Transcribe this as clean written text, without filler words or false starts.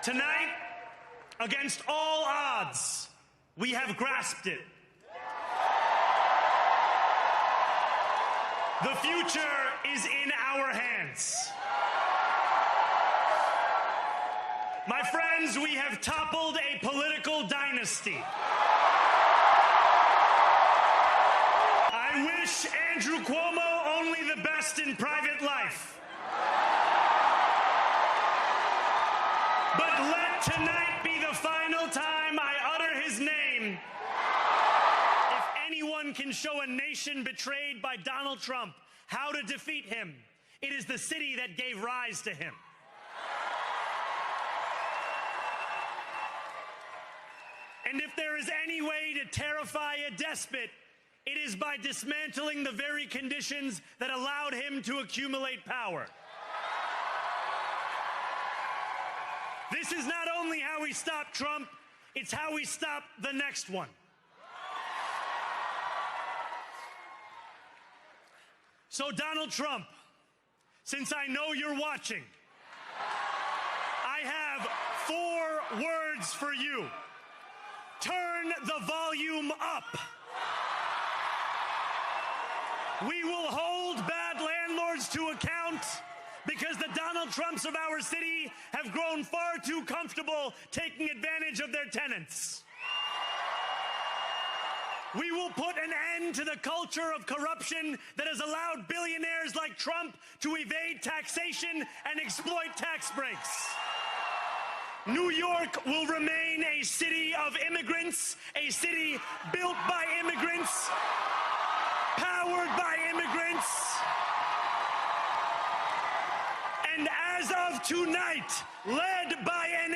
Tonight, against all odds, we have grasped it. The future is in our hands. My friends, we have toppled a political dynasty. I wish Andrew Cuomo only the best in private life. But let tonight be the final time I utter his name. If anyone can show a nation betrayed by Donald Trump how to defeat him, it is the city that gave rise to him. And if there is any way to terrify a despot, it is by dismantling the very conditions that allowed him to accumulate power. This is not only how we stop Trump, it's how we stop the next one. So Donald Trump, since I know you're watching, I have 4 words for you. Turn the volume up. We will hold bad landlords to account because the Donald Trumps of our city have grown far too comfortable taking advantage of their tenants. We will put an end to the culture of corruption that has allowed billionaires like Trump to evade taxation and exploit tax breaks. New York will remain a city of immigrants, a city built by immigrants, powered by immigrants. And as of tonight, led by an